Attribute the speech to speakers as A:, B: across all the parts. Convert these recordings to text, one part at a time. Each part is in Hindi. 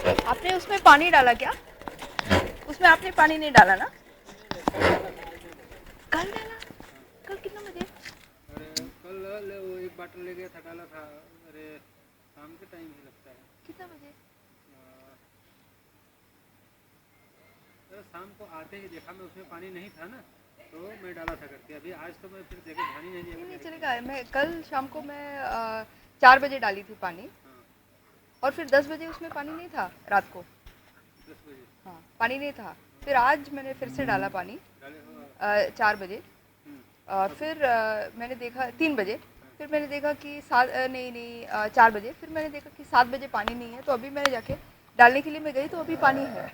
A: आपने उसमें पानी डाला क्या? उसमें आपने पानी नहीं डाला ना? कल डाला? कल कितना बजे?
B: अरे कल वो एक बाटल ले गया था, डाला था। अरे शाम के टाइम ही लगता है।
A: कितना बजे?
B: अरे शाम को आते ही देखा मैं, उसमें पानी नहीं था ना, तो मैं डाला था करके। अभी आज तो मैं फिर देखे ध्यान ही नहीं दिया।
A: नहीं चलेगा। मैं कल शाम को मैं 4 बजे डाली थी पानी।
B: हाँ,
A: और फिर 10 बजे उसमें पानी नहीं था रात को।
B: 10 बजे
A: हाँ, पानी नहीं था। फिर आज मैंने फिर से डाला पानी
B: डाले हो।
A: 4 बजे। फिर मैंने देखा 3 बजे। फिर मैंने देखा कि नहीं नहीं 4 बजे। फिर मैंने देखा कि 7 बजे पानी नहीं है, तो अभी मैंने जाके डालने के लिए मैं गई तो अभी पानी है।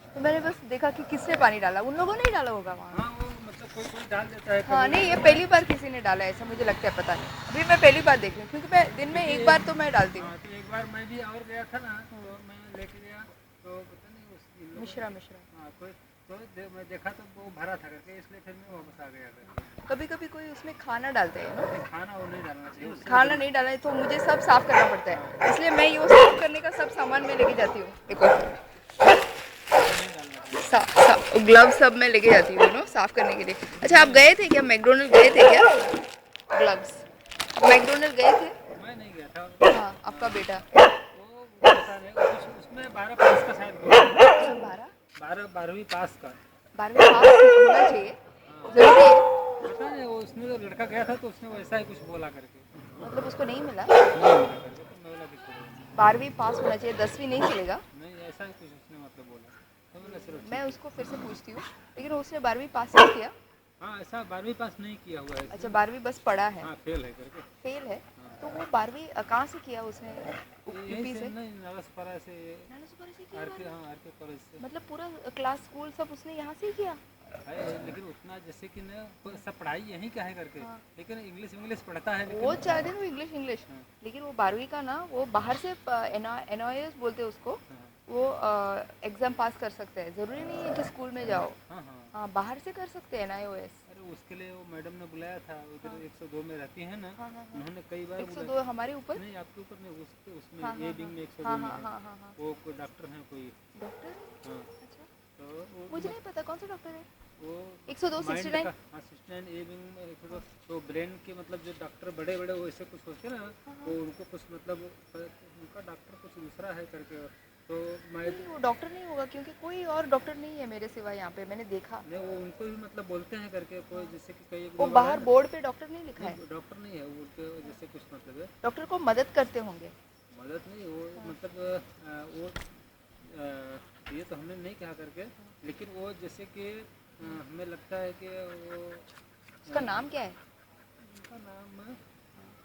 A: तो मैंने बस देखा कि किसने पानी डाला। उन लोगों ने ही डाला होगा वहाँ।
B: हाँ, वो मतलब कोई कोई डाल देता है
A: हाँ
B: कभी।
A: नहीं, ये पहली बार किसी ने डाला है ऐसा मुझे लगता है, पता नहीं। अभी मैं पहली बार देख रही हूँ, क्योंकि मैं दिन में
B: क्योंकि
A: एक बार तो मैं डालती हूँ।
B: हाँ, तो एक बार मैं भी और गया था ना, तो मैं लेके गया, तो पता नहीं उस इन लोगों
A: मिश्रा
B: ने,
A: मिश्रा।
B: हाँ कोई, तो मैं देखा तो वो भरा था करके, इसलिए फिर मैं वापस आ गया करके।
A: कभी कभी कोई उसमें खाना डालते हैं ना।
B: नहीं, खाना वो नहीं डालना चाहिए उससे।
A: खाना नहीं डाला है तो मुझे सब साफ करना पड़ता है, इसलिए मैं ये साफ करने का सब सामान में लेके जाती हूँ। देखो,
B: नहीं डालना चाहिए।
A: ग्लव्स सब मैं लेके जाती हूँ नो साफ करने के लिए। अच्छा, आप गए थे क्या? मैकडोनल्ड गए थे क्या? ग्लव्स, आप मैकडोनल्ड गए थे?
B: मैं नहीं गया था।
A: हाँ, आपका बेटा।
B: वो पता नहीं, कुछ उसमें 12 पास का शायद बोला था।
A: अच्छा, 12?
B: 12वीं पास का।
A: 12वीं पास होना चाहिए, जरूरी है।
B: पता नहीं, वो उसमें जो लड़का गया था तो उसने वैसा ही कुछ बोला करके,
A: मतलब उसको नहीं मिला?
B: नहीं मिला करके, तो मैं बोला दिक्कत
A: 12वीं पास होना चाहिए, 10वीं नहीं चलेगा।
B: नहीं, ऐसा ही कुछ उसने मतलब बोला, तो मैंने चलो
A: मैं
B: ठीक है।
A: उसको फिर से पूछती हूँ, लेकिन उसने 12वीं पास नहीं किया।
B: हाँ, ऐसा 12वीं पास नहीं किया हुआ है
A: अच्छा,
B: इसने।
A: 12वीं बस पढ़ा है।
B: हाँ, फेल है करके।
A: फेल है।
B: हाँ,
A: तो वो 12वीं कहाँ से किया उसने?
B: यहीं
A: यूपी
B: से
A: से?
B: नहीं, नालासोपारा से।
A: नालासोपारा से किया
B: आर के,
A: 12वीं?
B: हाँ, आर के कॉलेज से
A: मतलब पूरा क्लास स्कूल सब उसने यहाँ से ही किया?
B: है। लेकिन उतना जैसे कि ना सब पढ़ाई यहीं का है करके,
A: हाँ।
B: लेकिन इंग्लिश इंग्लिश पढ़ता है
A: वो
B: लेकिन।
A: चाहते वो इंग्लिश इंग्लिश,
B: हाँ,
A: लेकिन वो 12वीं का ना वो बाहर से एनआईएस बोलते हैं उसको।
B: हाँ,
A: वो एग्ज़ाम पास कर सकते हैं, ज़रूरी नहीं है कि स्कूल में जाओ।
B: हाँ, हाँ।
A: हाँ, बाहर से कर सकते हैं एनआईओएस।
B: अरे उसके लिए वो मैडम ने बुलाया था, उधर
A: हाँ
B: 102 में रहती है ना।
A: हाँ हाँ हाँ।
B: उन्होंने कई बार
A: 102 हमारे ऊपर?
B: नहीं, आपके ऊपर नहीं, उसके उसमें
A: हाँ
B: ए
A: हाँ
B: विंग
A: हाँ
B: में 102
A: हाँ
B: में
A: हाँ
B: है।
A: हाँ हाँ हाँ।
B: वो कोई डॉक्टर है कोई।
A: डॉक्टर?
B: हाँ,
A: अच्छा,
B: तो वो
A: मुझे नहीं पता कौन सा डॉक्टर है।
B: वो
A: 102
B: माइंड
A: 69?
B: का, हाँ, 69 ए विंग में 102। तो ब्रेन के मतलब जो डॉक्टर बड़े बड़े वैसे कुछ होते हैं ना,
A: हाँ हाँ।
B: वो उनको कुछ मतलब उनका डॉक्टर कुछ दूसरा है करके। तो मैं
A: नहीं, वो डॉक्टर नहीं होगा, क्योंकि कोई और डॉक्टर नहीं है मेरे सिवा यहाँ पे, मैंने देखा।
B: नहीं, वो उनको भी मतलब बोलते हैं करके कोई, जैसे कि कई
A: वो
B: लोग है
A: बाहर
B: ना।
A: बोर्ड पे डॉक्टर नहीं लिखा है।
B: नहीं, डॉक्टर नहीं है वो, उनके जैसे कुछ मतलब है।
A: डॉक्टर को मदद करते होंगे।
B: मदद नहीं, वो मतलब वो ये तो हमने नहीं कहा करके, लेकिन वो जैसे कि हमें लगता है कि वो
A: उसका नाम क्या है?
B: उनका नाम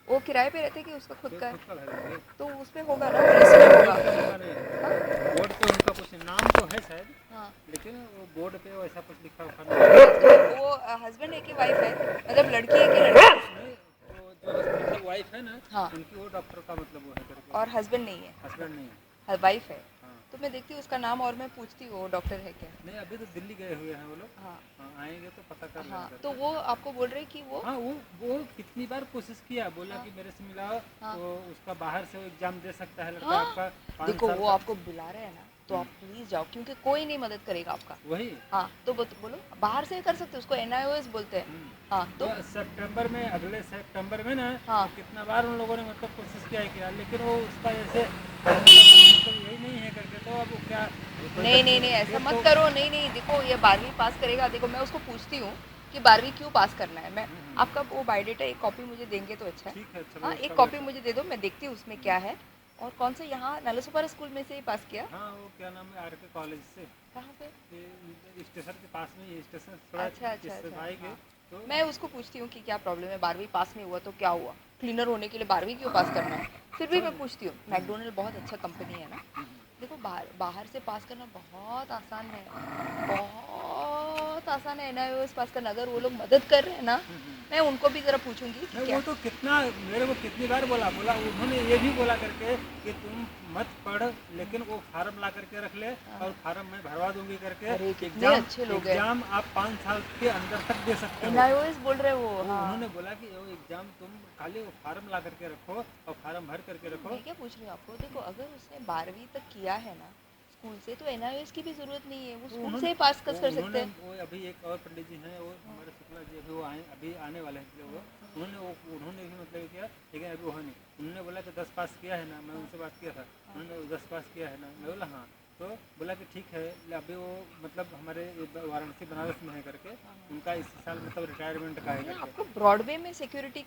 A: वो किराए पे रहते कि उसका खुद का
B: खुद
A: है?
B: का घर है।
A: तो उसमें होगा ना, लिस्ट में होगा।
B: उनका नहीं है, बोर्ड पे उनका कुछ नाम तो है शायद,
A: हाँ।
B: लेकिन वो बोर्ड पे वैसा कुछ लिखा हुआ नहीं
A: वो हस्बैंड है कि वाइफ है? मतलब लड़की है कि लड़का?
B: है। वो जो मतलब वाइफ है ना,
A: हाँ।
B: उनकी वो डॉक्टर का मतलब वो है करके।
A: और हस्बैंड नहीं है?
B: हस्बैंड नहीं है।
A: वाइफ है।
B: हाँ,
A: तो मैं देखती हूँ उसका नाम और मैं पूछती हूँ वो डॉक्टर है क्या।
B: नहीं, अभी तो दिल्ली गए हुए हैं वो लोग।
A: हाँ
B: हाँ, आएंगे तो पता कर
A: हाँ।
B: लेंगे
A: तो
B: करके।
A: वो आपको बोल रहे कि वो
B: हाँ, वो कितनी बार कोशिश किया, बोला
A: हाँ
B: कि मेरे से मिलाओ।
A: हाँ
B: तो उसका बाहर से वो एग्जाम दे सकता है लड़का
A: हाँ।
B: आपका, 5
A: देखो,
B: साल
A: वो
B: का।
A: आपको बुला रहे हैं ना, तो आप प्लीज जाओ, क्योंकि कोई नहीं मदद करेगा आपका।
B: वही।
A: हाँ, तो बोलो बाहर से कर सकते हो, उसको एनआईओएस बोलते हैं। हाँ तो
B: तो सितंबर में, अगले सितंबर में ना,
A: हाँ।
B: तो कितना बार उन लोगों ने मतलब कोशिश किया, लेकिन वो उसका जैसे मतलब यही नहीं है करके, तो अब वो क्या
A: नहीं नहीं नहीं, ऐसा मत करो। नहीं नहीं, देखो ये 12वीं पास करेगा। देखो, मैं उसको पूछती हूँ कि 12वीं क्यों पास करना है। मैं आपका वो बायोडेटा एक कॉपी मुझे देंगे तो अच्छा है।
B: ठीक है, चलो
A: हाँ,
B: उसका
A: एक कॉपी
B: बेटा।
A: मुझे दे दो, मैं देखती हूँ उसमें क्या है। और कौन से यहाँ नालासोपारा स्कूल में से ही पास किया?
B: हाँ, वो क्या नाम है, आर के कॉलेज से।
A: कहाँ पे?
B: ये स्टेशन के पास में, ये स्टेशन थोड़ा
A: अच्छा अच्छा
B: इससे
A: अच्छा।
B: आएंगे।
A: हाँ,
B: तो
A: मैं उसको पूछती हूँ कि क्या प्रॉब्लम है, 12वीं पास नहीं हुआ तो क्या हुआ? क्लीनर होने के लिए 12वीं क्यों पास करना है? फिर भी मैं पूछती हूँ। मैकडोनल्ड बहुत अच्छा कंपनी है ना। देखो, बाहर बाहर से पास करना बहुत आसान है, बहुत आसान है एनआईओएस पास करना। अगर वो लोग मदद कर रहे हैं ना, मैं उनको भी ज़रा पूछूंगी कि
B: नहीं,
A: क्या।
B: वो तो कितना मेरे को कितनी बार बोला बोला उन्होंने ये भी बोला करके कि तुम मत पढ़, लेकिन वो फार्म ला करके रख ले, और फार्म मैं भरवा दूंगी करके।
A: अरे कितने
B: एग्जाम
A: अच्छे लोग हैं।
B: एग्जाम आप 5 साल के अंदर तक दे सकते हो।
A: एनआईओएस बोल रहे वो।
B: तो
A: हाँ,
B: उन्होंने बोला कि वो एग्जाम तुम खाली वो फार्म ला करके रखो और फार्म भर करके रखो।
A: मैं क्या पूछ रही हूँ आपको, देखो अगर उसने 12वीं तक किया है ना, स्कूल से, तो एनआईओएस की भी जरूरत नहीं है, वो
B: तो
A: स्कूल से ही पास कर सकते
B: उन्होंने
A: हैं।
B: वो अभी एक और पंडित जी हैं, वो हमारे शुक्ला जी, अभी वो आए, अभी आने वाले हैं इसलिए वो उन्होंने भी मतलब किया, लेकिन अभी वो है नहीं। उन्होंने बोला कि 10 पास किया है ना, मैं उनसे बात किया था, उन्होंने 10 पास किया है ना, मैं बोला हाँ। तो बोला कि ठीक है, अभी वो मतलब हमारे वाराणसी बनारस में है करके, उनका इस साल मतलब रिटायरमेंट का है
A: नहीं,
B: करके।
A: आपको ब्रॉडवे में सिक्योरिटी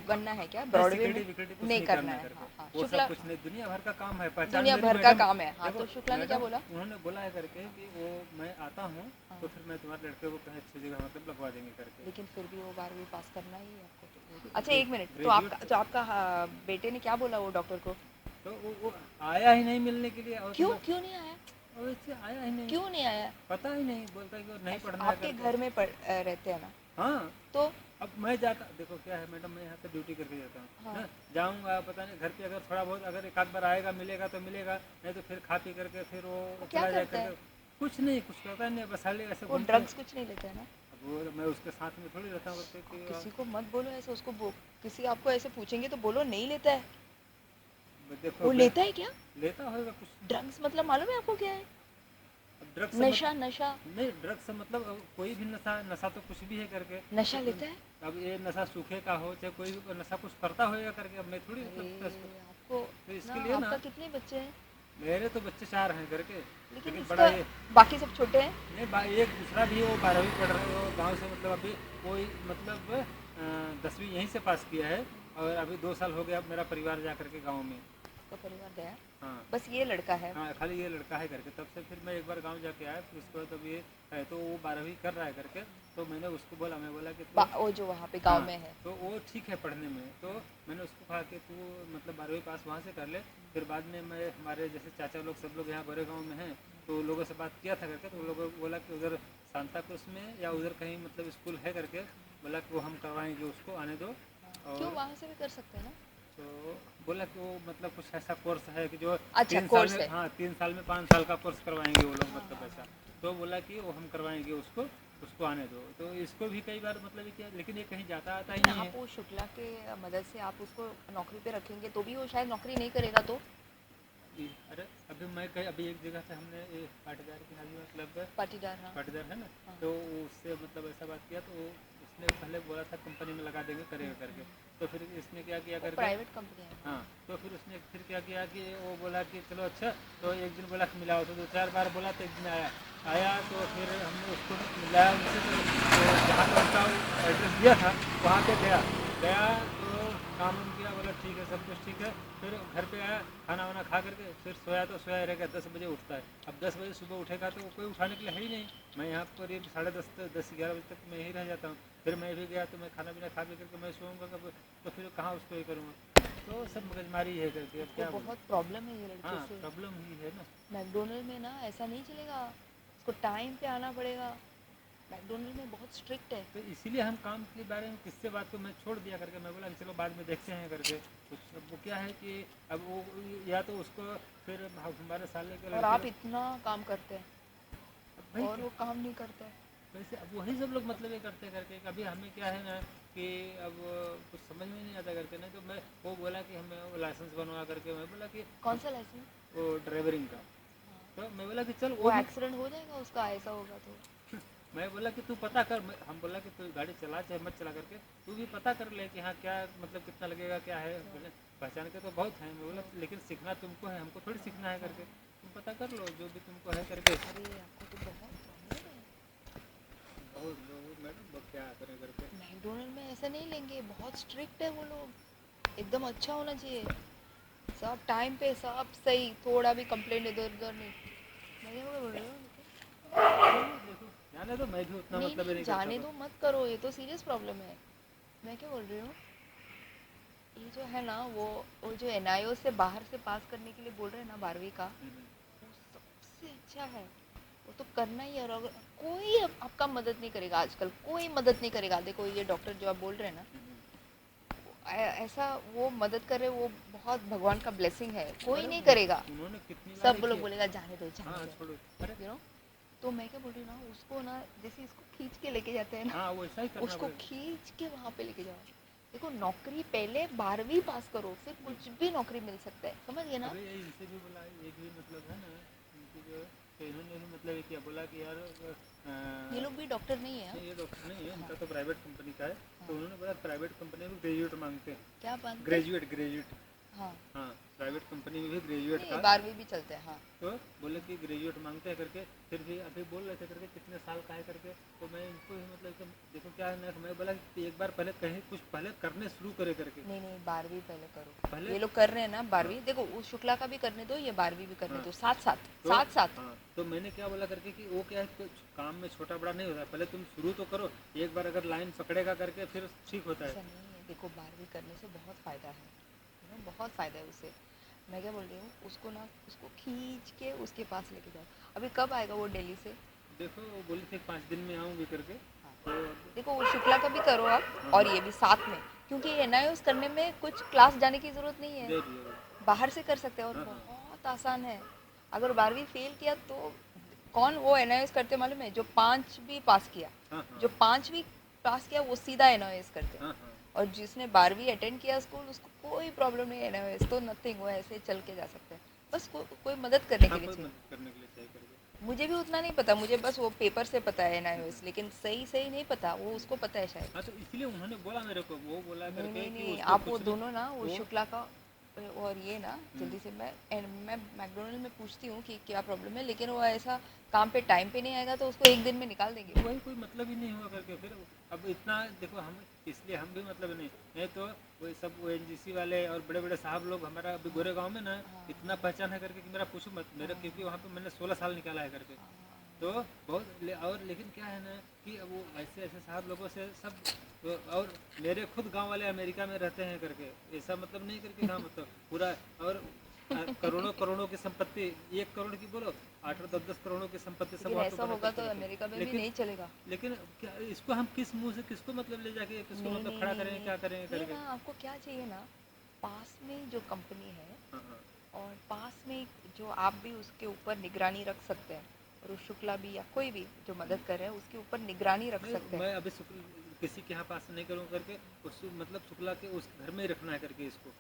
A: बनना है क्या?
B: नहीं,
A: ब्रॉडवे में
B: सिक्योरिटी विक्योरिटी कुछ
A: नहीं
B: नहीं
A: करना
B: करना है
A: है।
B: करके,
A: हाँ हाँ,
B: वो
A: शुक्ला,
B: सब कुछ नहीं, दुनिया भर का काम है, पहचान
A: दुनिया
B: मेरी
A: भर का
B: मैडम।
A: काम है। हाँ,
B: देखो
A: तो शुक्ला ने क्या
B: मैडम,
A: बोला?
B: उन्होंने बोला है करके कि वो मैं आता हूँ
A: हाँ,
B: तो फिर मैं तुम्हारे लड़के को कहीं अच्छी जगह मतलब लगवा देंगे करके।
A: लेकिन फिर भी वो 12वीं पास करना ही है आपको।
B: वो
A: अच्छा,
B: तो
A: एक मिनट, तो
B: ग्रेजुएट,
A: आपका बेटे ने क्या बोला वो डॉक्टर को?
B: तो वो आया ही नहीं मिलने के लिए, और तो
A: क्यों
B: मैं
A: क्यों नहीं आया?
B: और इससे आया ही नहीं,
A: क्यों नहीं आया?
B: पता ही नहीं, बोलता है कि नहीं
A: ऐसा
B: पढ़ना है
A: आपके
B: करके।
A: घर में रहते हैं ना,
B: हाँ,
A: तो
B: अब मैं जाता, देखो क्या है मैडम, मैं यहाँ पे ड्यूटी करके जाता हूँ
A: हाँ,
B: ना, जाऊँगा पता नहीं घर पे अगर थोड़ा बहुत अगर एक आध बार आएगा मिलेगा तो मिलेगा, नहीं तो फिर खा पी करके फिर वो
A: क्या
B: चला जाए
A: करता है?
B: करके। कुछ नहीं, कुछ करता नहीं, बस खाली ऐसे
A: वो
B: घूमते हैं।
A: ड्रग्स कुछ नहीं लेता है ना?
B: अब वो मैं उसके साथ में थोड़ी रहता हूँ करके
A: आप
B: कि
A: किसी को मत बोलो ऐसे, उसको किसी आपको ऐसे पूछेंगे तो बोलो नहीं लेता है।
B: देखो
A: वो लेता है क्या?
B: लेता होगा कुछ।
A: ड्रग्स मतलब मालूम है आपको क्या है?
B: अब ड्रग्स से
A: नशा, नशा।
B: नहीं, ड्रग्स से मतलब अब कोई भी नशा, नशा तो कुछ भी है करके।
A: नशा
B: तो
A: लेता है?
B: अब ये नशा सूखे का हो चाहे कोई भी नशा कुछ करता होगा करके, अब मैं थोड़ी
A: अरे
B: मतलब उसको,
A: आपको
B: तो
A: ना,
B: इसके लिए ना,
A: आपका कितने बच्चे हैं?
B: मेरे तो बच्चे 4 हैं करके,
A: लेकिन
B: लेकिन बड़ा
A: इसका
B: ये
A: बाकी सब छोटे हैं।
B: नहीं एक दूसरा भी वो 12वीं पढ़ रहे हो गांव से, मतलब अभी कोई मतलब 10वीं यहीं से पास किया है, और अभी 2 साल हो गया मेरा परिवार जा करके गाँव में।
A: आपका परिवार गया?
B: हाँ
A: बस ये लड़का है?
B: हाँ, खाली ये लड़का है करके, तब से फिर मैं एक बार गांव जाके आया, फिर उसके बाद अब ये है, तो वो 12वीं कर रहा है करके, तो मैंने उसको बोला, मैं बोला कि तो
A: वो जो वहाँ पे गांव
B: हाँ,
A: में है।
B: तो वो ठीक है पढ़ने में, तो मैंने उसको कहा कि तू मतलब 12वीं पास वहाँ से कर ले, फिर बाद में मैं हमारे जैसे चाचा लोग सब लोग यहाँ बड़े गाँव में हैं, तो लोगों से बात किया था करके, तो वो लोगों को बोला कि उधर सांता क्रूज में या उधर कहीं मतलब स्कूल है करके, बोला कि वो हम करवाएंगे, उसको आने दो।
A: क्यों,
B: और
A: वहाँ से भी कर सकते हैं ना?
B: तो बोला कि वो मतलब कुछ ऐसा कोर्स है कि जो
A: अच्छा,
B: 3 साल
A: कोर्स
B: में,
A: है।
B: हाँ 3 साल में 5 साल का कोर्स करवाएंगे वो लोग, मतलब ऐसा। तो बोला कि वो हम करवाएंगे उसको, उसको आने दो। तो इसको भी कई बार मतलब क्या, लेकिन ये कहीं जाता आता ही नहीं है।
A: आप वो शुक्ला के मदद से आप उसको नौकरी पे रखेंगे तो भी वो शायद नौकरी नहीं करेगा तो?
B: अरे अभी मैं कहीं अभी एक जगह से हमने पाटीदार के यहाँ भी मतलब
A: पाटीदार, हाँ।
B: पाटीदार है ना,
A: हाँ।
B: तो उससे मतलब ऐसा बात किया, तो उसने पहले बोला था कंपनी में लगा देंगे करेगा करके, तो फिर इसने क्या किया करके,
A: प्राइवेट कंपनी है।
B: हाँ, तो फिर उसने फिर क्या किया कि वो बोला कि चलो अच्छा, तो एक दिन बोला कि मिलाओ, तो 2-4 बार बोला, तो एक दिन आया तो फिर हमने उसको मिलाया उनसे, तो जहाँ पर उनका एड्रेस दिया था वहाँ पे गया तो काम उम किया, बोला ठीक है सब कुछ ठीक है। फिर घर पे आया, खाना वाना खा करके फिर सोया, तो सोया रहेगा, 10 बजे उठता है। अब 10 बजे सुबह उठेगा तो कोई उठाने के लिए है ही नहीं। मैं यहाँ पर 10:30-11 बजे तक मैं यहीं रह जाता हूँ। फिर मैं भी गया तो मैं खाना पीना खा पी करके मैं सोऊंगा कब, तो फिर कहाँ उसको ये करूँगा, तो सब मगजमारी है करके। अब क्या
A: बहुत प्रॉब्लम है ये लड़के
B: हाँ,
A: से।
B: प्रॉब्लम ही है ना।
A: मैकडोनल्ड में ना ऐसा नहीं चलेगा, उसको टाइम पे आना पड़ेगा। मैकडोनल्ड में बहुत स्ट्रिक्ट है।
B: तो इसीलिए हम काम के बारे में किससे बात को मैं छोड़ दिया करके, मैं बोला कि चलो बाद में देखते हैं करके। तो वो क्या है कि अब वो या तो उसको फिर हमारे साले के
A: और
B: लड़के,
A: आप इतना काम करते हैं
B: भाई
A: और वो काम नहीं करता है।
B: वैसे अब वही सब लोग मतलब ये करते करके, कभी हमें क्या है ना कि अब कुछ समझ में नहीं आता करके, नहीं तो मैं वो बोला कि हमें लाइसेंस बनवा करके, मैं बोला कि
A: कौन सा लाइसेंस?
B: वो ड्राइवरिंग का, तो मैं बोला कि चल
A: वो
B: वो भी,
A: एक्सीडेंट हो जाएगा उसका, ऐसा होगा तो।
B: मैं बोला कि तू पता कर, हम बोला कि तू गाड़ी चला चाहे मत चला करके, तू भी पता कर ले कि हाँ क्या मतलब कितना लगेगा क्या है, बोले पहचान के तो बहुत हैं। मैं बोला लेकिन सीखना तुमको है, हमको थोड़ी सीखना है करके, तुम पता कर लो जो भी तुमको है करके।
A: अरे आपको तो बहुत प्रॉब्लम है।
B: बहुत बहुत मैडम क्या करें करके।
A: मैकडोनल्ड में ऐसा नहीं लेंगे, बहुत स्ट्रिक्ट है वो लोग। एकदम अच्छा होना चाहिए, सब टाइम पे, सब सही, थोड़ा भी कंप्लेंट इधर उधर नहीं। मैं क्या बोल रही हूँ?
B: देखो जाने तो मैं भी उतना
A: नहीं
B: मतलब
A: नहीं,
B: नहीं करता
A: जाने
B: था।
A: दो, मत करो, ये तो सीरियस प्रॉब्लम है। मैं क्या बोल रही हूँ, ये जो है ना, वो जो एनआईओ से बाहर से पास करने के लिए बोल रहे हैं ना 12वीं का, वो सबसे अच्छा है। वो तो करना ही है। और अगर कोई आपका मदद नहीं करेगा, आजकल कोई मदद नहीं करेगा। देखो ये डॉक्टर जो आप बोल रहे हैं ना, ऐसा वो मदद करे, वो बहुत भगवान का ब्लेसिंग है, कोई नहीं करेगा।
B: उन्होंने कितनी
A: सब लोग बोलेगा जाने दो
B: हाँ
A: जाने
B: छोड़ो,
A: दो,
B: अरे
A: यू नो। तो मैं क्या बोल रही हूँ ना, उसको ना जैसे इसको खींच के लेके जाते हैं ना,
B: हाँ वैसा ही करना
A: उसको
B: पड़ेगा।
A: खींच के वहाँ पे लेके जाओ। देखो नौकरी पहले 12वीं पास करो, फिर कुछ भी नौकरी मिल सकता है, समझ गए ना?
B: अरे इनसे भी बोला, एक भी मतलब है ना, इनकी तो इन्होंने भी मतलब ये किया, बोला कि यार
A: ये लोग भी डॉक्टर नहीं है?
B: नहीं, ये डॉक्टर नहीं है, इनका तो प्राइवेट कंपनी का है।
A: हाँ।
B: तो उन्होंने बोला प्राइवेट कंपनी में ग्रेजुएट मांगते हैं।
A: क्या बात?
B: ग्रेजुएट।
A: हाँ
B: हाँ, प्राइवेट कंपनी में भी ग्रेजुएट
A: नहीं,
B: का।
A: 12वीं भी चलते हैं। हाँ
B: तो बोले कि ग्रेजुएट मांगते हैं करके, फिर भी अभी बोल रहे थे करके कितने साल का है करके। तो मैं इनको ही मतलब कि देखो क्या है ना, मैं बोला कि एक बार पहले कहीं कुछ पहले करने शुरू करे करके।
A: नहीं नहीं, 12वीं पहले करो।
B: पहले
A: ये लोग कर रहे हैं ना 12वीं, देखो उस शुक्ला का भी करने दो, ये 12वीं भी करने
B: हाँ।
A: दो, साथ साथ
B: तो
A: साथ साथ।
B: हाँ, तो मैंने क्या बोला करके कि वो क्या है, कुछ काम में छोटा बड़ा नहीं होता, पहले तुम शुरू तो करो, एक बार अगर लाइन पकड़ेगा करके फिर ठीक होता
A: ऐसा
B: है।
A: नहीं है, देखो 12वीं करने से बहुत फ़ायदा है, बहुत फ़ायदा है उससे। मैं क्या बोल रही हूँ, उसको ना उसको खींच के उसके पास लेके जाओ। अभी कब आएगा वो दिल्ली से?
B: देखो वो बोली थी 5 दिन में आऊँगी करके।
A: हाँ।
B: तो
A: देखो वो शुक्ला का भी करो आप,
B: हाँ।
A: और ये भी साथ में, क्योंकि एनआईओएस करने में कुछ क्लास जाने की ज़रूरत नहीं है,
B: दे दिए वो।
A: बाहर से कर सकते हैं और
B: हाँ, हाँ।
A: बहुत आसान है। अगर 12वीं फेल किया तो कौन वो एनआईओएस करते मालूम है? जो 5वीं पास किया,
B: हाँ, हाँ।
A: जो 5वीं पास किया वो सीधा एनआईओएस करते हैं।
B: हाँ, हाँ।
A: और जिसने 12वीं अटेंड किया स्कूल, उसको कोई प्रॉब्लम नहीं है एनआईओएस तो नथिंग, वो ऐसे चल के जा सकते हैं। बस कोई मदद करने
B: हाँ,
A: के लिए
B: कोई
A: चाहिए।
B: मदद करने के लिए चाहिए करके।
A: मुझे भी उतना नहीं पता, मुझे बस वो पेपर से पता है एनआईओएस, लेकिन सही सही नहीं पता, वो उसको पता है शायद।
B: हाँ, तो इसलिए उन्होंने बोला मेरे को, वो बोला
A: नहीं
B: करके
A: नहीं
B: कि
A: नहीं,
B: उसको
A: आप वो
B: कुछ
A: दोनों ना, वो
B: वो
A: शुक्ला का और ये ना जल्दी से, मैं मैकडोनल्ड में पूछती हूँ कि क्या प्रॉब्लम है, लेकिन वो ऐसा काम पे टाइम पे नहीं आएगा तो उसको एक दिन में निकाल देंगे।
B: वही कोई मतलब ही नहीं हुआ करके। फिर अब इतना देखो हम, इसलिए हम भी मतलब नहीं तो वही सब वो एनजीसी वाले और बड़े बड़े साहब लोग हमारा अभी गोरे गांव में ना इतना पहचान है करके कि मेरा पूछो मत मेरा, क्योंकि वहाँ पे मैंने 16 साल निकाला है करके। तो और लेकिन क्या है ना कि अब वो ऐसे ऐसे साहब लोगों से सब तो, और मेरे खुद गांव वाले अमेरिका में रहते हैं करके, ऐसा मतलब नहीं करके हाँ, मतलब पूरा और करोड़ों करोड़ों की संपत्ति, 1 करोड़ की बोलो 8-10 करोड़ों की संपत्ति सब
A: लेकिन
B: वहाँ पे
A: ऐसा
B: बना
A: होगा
B: करके
A: तो
B: रखे।
A: अमेरिका में भी
B: लेकिन
A: नहीं चलेगा।
B: लेकिन क्या इसको हम किस मुंह से किसको मतलब ले जाके किसको
A: नहीं
B: मतलब
A: नहीं
B: खड़ा
A: नहीं
B: करेंगे, क्या करेंगे
A: ये
B: करके।
A: ना आपको क्या चाहिए ना, पास में जो कंपनी है
B: हाँ, हाँ।
A: और पास में जो आप भी उसके ऊपर निगरानी रख सकते हैं, और उस शुक्ला भी या कोई भी जो मदद कर रहे हैं उसके ऊपर निगरानी रख सकते हैं।
B: मैं अभी किसी के यहाँ पास नहीं करूँ करके, उस मतलब शुक्ला के उस घर में ही रखना है करके इसको।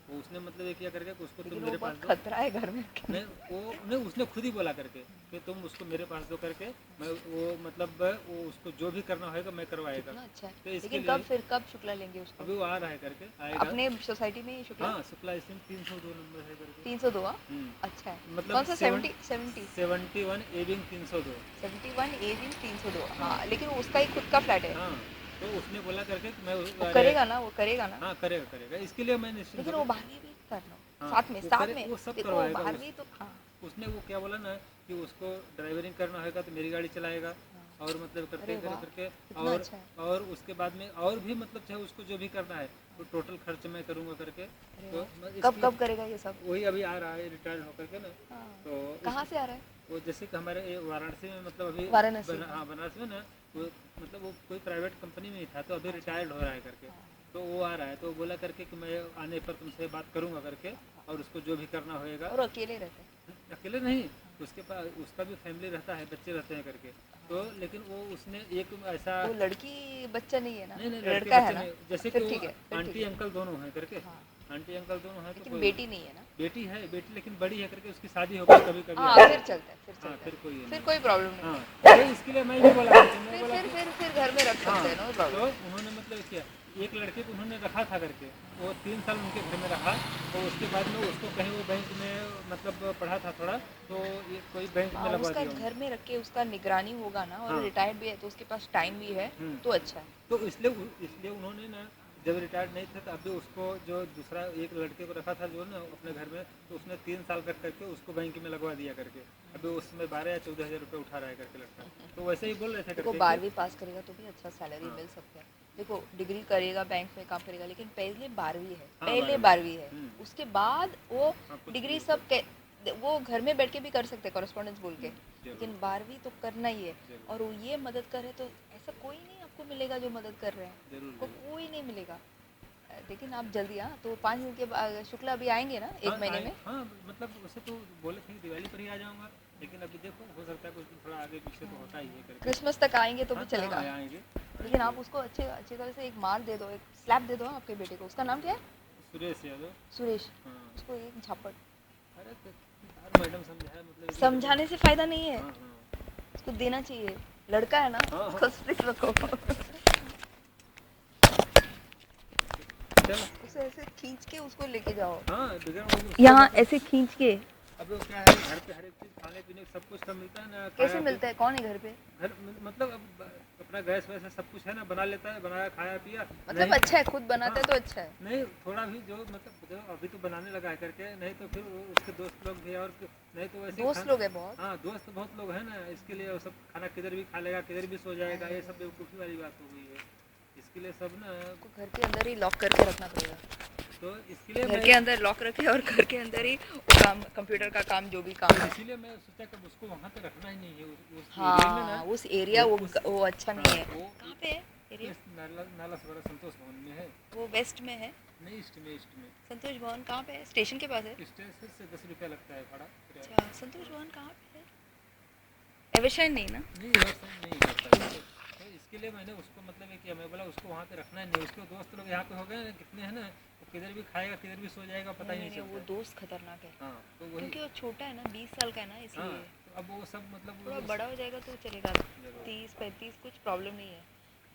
B: वो उसने मतलब ये किया करके कि उसको तुम
A: लेकिन वो
B: मेरे पास
A: बहुत
B: दो।
A: खतरा है घर में रखने।
B: नहीं वो नहीं, उसने खुद ही बोला करके कि तुम उसको मेरे पास दो करके, मैं वो मतलब वो उसको जो भी करना होगा मैं करवाएगा।
A: कितना अच्छा है।
B: तो इसके
A: लेकिन
B: लिए
A: फिर कब शुक्ला लेंगे उसको?
B: अभी वो आ रहा है करके, आएगा।
A: अपने सोसाइटी में ही शुक्ला?
B: हाँ, शुक्ला स्ट्रीम 302 नंबर है करके।
A: 302? हाँ
B: हम्म,
A: अच्छा है।
B: मतलब
A: कौन सा? 71
B: 71 एविंग 302।
A: 71 ए विंग 302।
B: हाँ।
A: हाँ लेकिन उसका ही खुद का फ्लैट है।
B: हाँ, तो उसने बोला करके कि मैं
A: वो करेगा ना, वो करेगा ना।
B: हाँ, करेगा इसके लिए मैं निश्चिंत
A: लेकिन
B: हूँ।
A: वो 12वीं भी करना
B: हाँ,
A: साथ में,
B: वो
A: साथ
B: करे,
A: में
B: वो सब
A: देखो
B: करवाएगा
A: 12वीं तो हाँ।
B: उसने वो क्या बोला ना कि उसको ड्राइवरिंग करना होगा तो मेरी गाड़ी चलाएगा, और मतलब करते
A: अरे वाह,
B: करके
A: कितना अच्छा है।
B: और उसके बाद में और भी मतलब चाहे उसको जो भी करना है तो टोटल खर्च मैं करूँगा करके।
A: अरे
B: तो
A: वाह,
B: मैं
A: कब करेगा ये सब?
B: वही अभी आ रहा है रिटायर्ड होकर के ना।
A: हाँ।
B: तो
A: कहाँ से आ रहा है?
B: वो जैसे कि हमारे ये वाराणसी में मतलब अभी
A: वाराणसी
B: हाँ बनारस में ना, वो मतलब वो कोई प्राइवेट कंपनी में ही था, तो अभी रिटायर्ड हो रहा है करके। तो वो आ रहा है तो बोला करके कि मैं आने पर तुमसे बात करूँगा करके, और उसको जो भी करना होएगा।
A: और अकेले रहते हैं?
B: अकेले नहीं, उसके पास उसका भी फैमिली रहता है, बच्चे रहते हैं करके। तो लेकिन वो उसने एक ऐसा
A: वो लड़की बच्चा नहीं है ना?
B: नहीं
A: लड़का है
B: बच्चे
A: ना?
B: नहीं, जैसे कि
A: फिर
B: वो
A: ठीक है, फिर ठीक
B: आंटी
A: है।
B: अंकल दोनों हैं करके।
A: हाँ।
B: आंटी अंकल दोनों हैं तो
A: लेकिन
B: कोई
A: बेटी नहीं है ना?
B: बेटी है, बेटी लेकिन बड़ी है करके, उसकी शादी होगी कभी कभी।
A: हाँ फिर चलता है, फिर
B: हाँ,
A: चलता
B: फिर
A: है,
B: कोई
A: फिर
B: नहीं।
A: कोई प्रॉब्लम नहीं।
B: हाँ, तो इसके लिए मैं भी बोला करके, मैं बोला कि
A: फिर घर में रख
B: हाँ,
A: सकते हैं, नो
B: तो
A: प्रॉब्लम।
B: उन्होंने मतलब किया, एक लड़के को उन्होंने रखा था करके, वो 3 साल उनके घर में रहा। तो उसके बाद में उसको कहीं वो बैंक में मतलब पढ़ा था थोड़ा, तो ये कोई बैंक में
A: हाँ
B: लगवा
A: उसका
B: दिया
A: घर में रख के उसका निगरानी होगा ना, और
B: हाँ।
A: रिटायर्ड भी है तो उसके पास टाइम भी है, तो अच्छा है।
B: तो इसलिए उन्होंने ना जब रिटायर्ड नहीं थे तो अभी उसको जो दूसरा एक लड़के को रखा था जो ना अपने घर में, तो उसने 3 साल कर करके उसको बैंक में लगवा दिया करके। अभी उसमें 12 या 14 हज़ार रुपये उठा रहा है करके लड़का। तो वैसे ही बोल रहे थे
A: देखो
B: करके
A: 12वीं पास करेगा तो भी अच्छा सैलरी
B: हाँ।
A: मिल सकता है। देखो डिग्री करेगा, बैंक में काम करेगा, लेकिन पहले 12वीं है,
B: हाँ,
A: पहले
B: 12वीं
A: 12वीं है। उसके बाद वो
B: हाँ, कुछ
A: डिग्री
B: भी
A: सब वो घर में बैठ के भी कर सकते हैं कॉरेस्पॉन्डेंस बोल के,
B: जरूर।
A: लेकिन 12वीं तो करना ही है।
B: जरूर।
A: और वो ये मदद करे तो ऐसा कोई नहीं आपको मिलेगा जो मदद कर रहे हैं,
B: जरूर,
A: आपको कोई नहीं मिलेगा। लेकिन आप जल्दी, हाँ तो 5 दिन के बाद शुक्ला अभी आएंगे ना, एक महीने में?
B: हाँ, मतलब वैसे तो बोले थे दिवाली पर ही आ जाऊँगा, लेकिन अभी देखो हो सकता है कुछ दिन थोड़ा आगे पीछे तो होता ही है करके।
A: क्रिसमस तक आएंगे तो भी
B: हाँ,
A: चलेगा।
B: हाँ, आएंगे।
A: लेकिन आप उसको अच्छी तरह से एक मार दे दो, एक स्लैप दे दो आपके बेटे को। उसका नाम क्या है?
B: सुरेश यादव।
A: सुरेश।
B: हाँ।
A: उसको एक झापड़।
B: अरे अरे यार मैडम समझाया मतलब
A: समझाने से फायदा नहीं है,
B: हाँ हाँ
A: उसको देना चाहिए, लड़का है ना,
B: हाँ, हाँ।
A: उसको स्ट्रिक्ट रखो।
B: चलो
A: उसे ऐसे खींच के उसको लेके जाओ,
B: हाँ बिगड़ उसको
A: यहाँ
B: मतलब
A: ऐसे खींच के।
B: अब वो क्या है घर पे हर एक चीज़ खाने पीने का सब कुछ सब मिलता है ना
A: कैसे
B: खाया
A: मिलता है, कौन है घर पे?
B: घर मतलब अब अपना गैस वैस है, सब कुछ है ना बना लेता है बनाया खाया पिया
A: मतलब
B: नहीं
A: अच्छा है, खुद बनाता है
B: हाँ
A: तो अच्छा है।
B: नहीं थोड़ा भी जो मतलब जो अभी तो बनाने लगा है करके नहीं तो फिर उसके दोस्त लोग भी और नहीं तो वैसे ही
A: दोस्त लोग है बहुत।
B: हाँ दोस्त बहुत लोग हैं ना इसके लिए वो सब खाना किधर भी खा लेगा किधर भी सो जाएगा ये सब बेवकूफ़ी वाली बात हो गई है इसके लिए सब ना
A: उसको घर के अंदर ही लॉक करके रखना पड़ेगा,
B: तो इसके लिए
A: घर के अंदर लॉक रखे और घर के अंदर ही वो काम, कंप्यूटर का काम जो भी काम है।
B: इसीलिए मैं सोचा कि उसको वहाँ पे रखना ही नहीं है उस एरिया में ना
A: हाँ उस एरिया वो अच्छा नहीं है।
B: वो
A: कहाँ पे है एरिया?
B: नाला सवेरा संतोष भवन में है
A: वो वेस्ट में है।
B: नहीं ईस्ट में
A: संतोष भवन कहाँ पे है? स्टेशन के पास है?
B: स्टेशन से 10 रुपया लगता है भाड़ा
A: अच्छा, संतोष भवन कहाँ पे है? एवरशाइन नहीं ना?
B: नहीं नहीं करता तो इसके लिए मैंने उसको मतलब ये किया मैं बोला उसको वहाँ पे रखना नहीं उसके दोस्त लोग यहाँ पे हो गए कितने हैं ना वो किधर भी खाएगा किधर भी सो जाएगा पता ही नहीं
A: नहीं, वो
B: चलता
A: दोस्त खतरनाक है,
B: हाँ तो वही
A: क्योंकि वो छोटा है ना, 20 साल का है ना,
B: हाँ
A: इसलिए।
B: तो अब वो सब मतलब
A: थोड़ा बड़ा हो जाएगा तो चलेगा, 30-35 कुछ प्रॉब्लम नहीं है,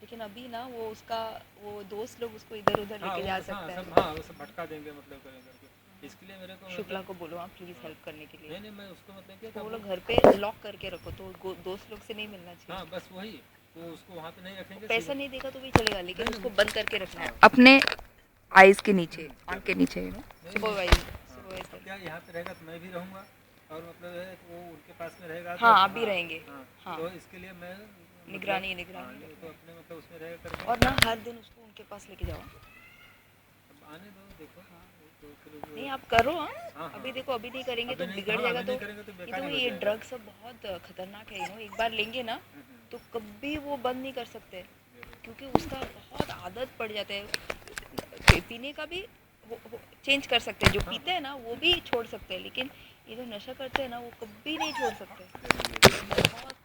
A: लेकिन अभी ना वो उसका वो दोस्त लोग उसको इधर उधर
B: हाँ
A: लेके
B: वो
A: जा
B: हाँ
A: सकते
B: सब
A: हैं।
B: हाँ वो सब भटका देंगे मतलब करेंगे करके इसके लिए मेरे को
A: शुक्ला
B: मतलब
A: को बोलो हाँ प्लीज़ हेल्प करने के लिए।
B: नहीं मैं उसको मतलब क्या
A: तो वो
B: था
A: लोग घर पे लॉक करके रखो, तो दोस्त लोग से नहीं मिलना चाहिए।
B: हाँ बस वही वो उसको वहाँ पे नहीं रखेंगे
A: पैसा नहीं देगा तो भी चलेगा, लेकिन
B: नहीं,
A: उसको
B: नहीं,
A: बंद करके रखना है
B: हाँ।
A: अपने आइज के नीचे, आंख के नीचे,
B: नहीं,
A: सुपरवाइज
B: हाँ, क्या यहाँ पे रहेगा तो मैं भी रहूँगा और मतलब है वो उनके पास में रहेगा
A: हाँ,
B: तो
A: आप भी रहेंगे।
B: हाँ,
A: हाँ।
B: तो इसके लिए मैं मतलब,
A: निगरानी
B: हाँ,
A: निगरानी
B: नहीं तो अपने मतलब उसमें रहेगा करके
A: और ना हर दिन उसको उनके पास लेके जाओ।
B: अब आने दो देखो
A: हाँ।
B: तो फिर
A: नहीं आप करो हाँ,
B: हाँ,
A: अभी
B: हाँ।
A: देखो अभी नहीं करेंगे
B: अभी
A: तो
B: नहीं
A: बिगड़
B: हाँ,
A: जाएगा,
B: अभी
A: तो
B: नहीं करेंगे तो
A: ये
B: बेकार
A: देखो
B: ही हो
A: ये
B: जाएगा।
A: ड्रग सब बहुत खतरनाक है, एक बार लेंगे ना तो कभी वो बंद नहीं कर सकते, क्योंकि उसका बहुत आदत पड़ जाता है। पीने का भी चेंज कर सकते हैं, जो पीते हैं ना वो भी छोड़ सकते हैं, लेकिन ये जो नशा करते हैं ना वो कभी नहीं छोड़ सकते, बहुत